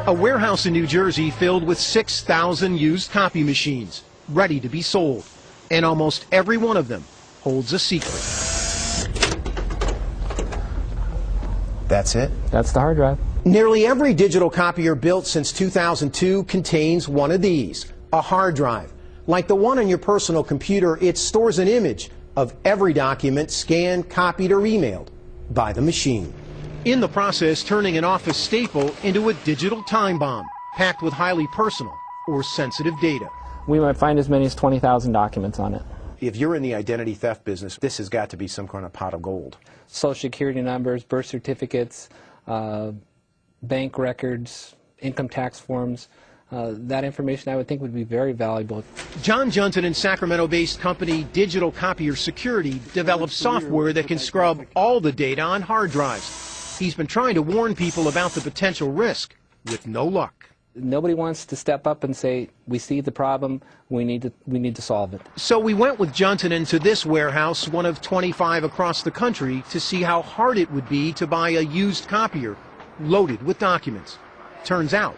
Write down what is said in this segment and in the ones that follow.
A warehouse in New Jersey filled with 6,000 used copy machines, ready to be sold. And almost every one of them holds a secret. That's it? That's the hard drive. Nearly every digital copier built since 2002 contains one of these, a hard drive. Like the one on your personal computer, it stores an image of every document scanned, copied, or emailed by the machine. In the process, turning an office staple into a digital time bomb, packed with highly personal or sensitive data. We might find as many as 20,000 documents on it. If you're in the identity theft business, this has got to be some kind of pot of gold. Social security numbers, birth certificates, bank records, income tax forms. That information, I would think, would be very valuable. John Junton and Sacramento-based company Digital Copier Security develops software that can scrub all the data on hard drives. He's been trying to warn people about the potential risk, with no luck. Nobody wants to step up and say, we see the problem, we need to solve it. So we went with Junton into this warehouse, one of 25 across the country, to see how hard it would be to buy a used copier loaded with documents. Turns out,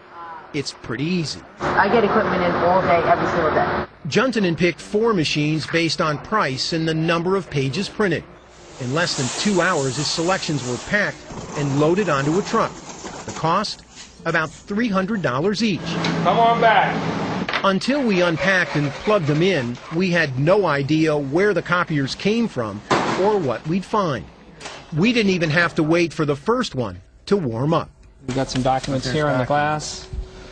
it's pretty easy. I get equipment in all day, every single day. Junton picked 4 machines based on price and the number of pages printed. In less than 2 hours, his selections were packed and loaded onto a truck. The cost? About $300 each. Come on back. Until we unpacked and plugged them in, we had no idea where the copiers came from or what we'd find. We didn't even have to wait for the first one to warm up. We've got some documents here on the glass.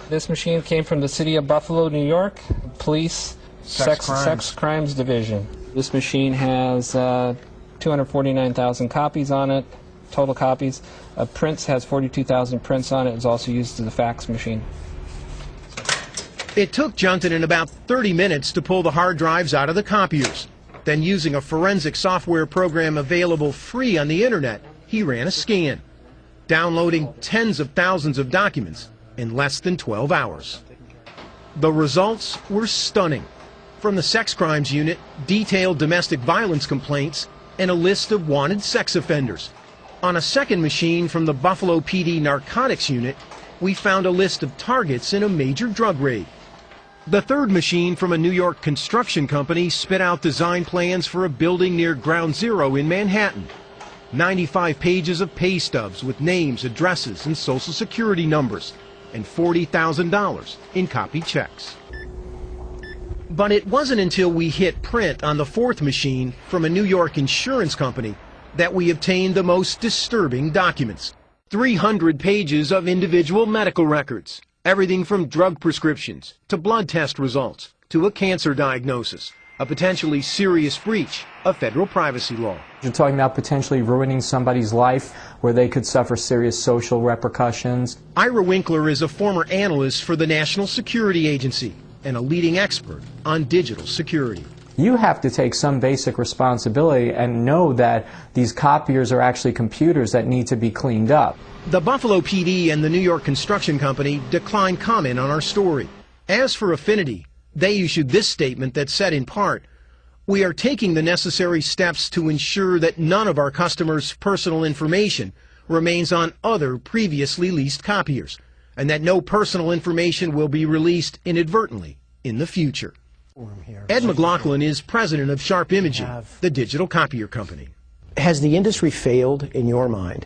This machine came from the city of Buffalo, New York, Police Sex Crimes Division. This machine has 249,000 copies on it, total copies. Prints has 42,000 prints on it. It's also used as a fax machine. It took Junton about 30 minutes to pull the hard drives out of the copiers. Then, using a forensic software program available free on the internet, he ran a scan, downloading tens of thousands of documents in less than 12 hours. The results were stunning. From the sex crimes unit, detailed domestic violence complaints, and a list of wanted sex offenders. On a second machine from the Buffalo PD narcotics unit, we found a list of targets in a major drug raid. The third machine from a New York construction company spit out design plans for a building near Ground Zero in Manhattan. 95 pages of pay stubs with names, addresses, and social security numbers, and $40,000 in copied checks. But it wasn't until we hit print on the fourth machine from a New York insurance company that we obtained the most disturbing documents. 300 pages of individual medical records, everything from drug prescriptions to blood test results to a cancer diagnosis, a potentially serious breach of federal privacy law. You're talking about potentially ruining somebody's life where they could suffer serious social repercussions. Ira Winkler is a former analyst for the National Security Agency and a leading expert on digital security. You have to take some basic responsibility and know that these copiers are actually computers that need to be cleaned up. The Buffalo PD and the New York Construction Company declined comment on our story. As for Affinity, they issued this statement that said in part, "We are taking the necessary steps to ensure that none of our customers' personal information remains on other previously leased copiers, and that no personal information will be released inadvertently in the future." Ed McLaughlin is president of Sharp Imaging, the digital copier company. Has the industry failed, in your mind,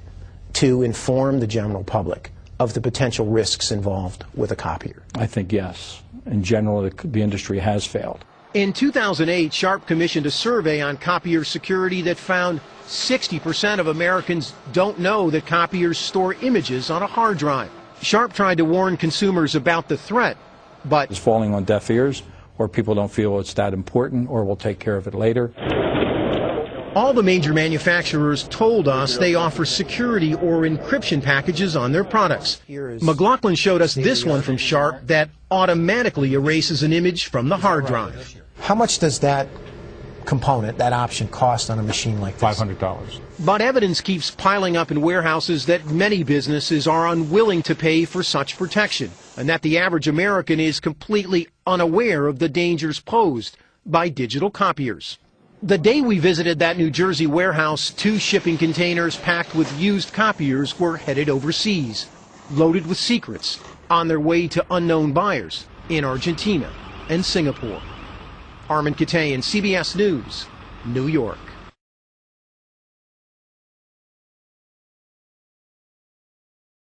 to inform the general public of the potential risks involved with a copier? I think yes. In general, the industry has failed. In 2008, Sharp commissioned a survey on copier security that found 60% of Americans don't know that copiers store images on a hard drive. Sharp tried to warn consumers about the threat, but It's falling on deaf ears, or people don't feel it's that important, or we'll take care of it later. all the major manufacturers told us they offer security or encryption packages on their products. McLaughlin showed us this one from Sharp that automatically erases an image from the hard drive. How much does that component, that option, cost on a machine like this? $500. But evidence keeps piling up in warehouses that many businesses are unwilling to pay for such protection, and that the average American is completely unaware of the dangers posed by digital copiers. The day we visited that New Jersey warehouse, 2 shipping containers packed with used copiers were headed overseas, loaded with secrets on their way to unknown buyers in Argentina and Singapore. Armin Katayan, CBS News, New York.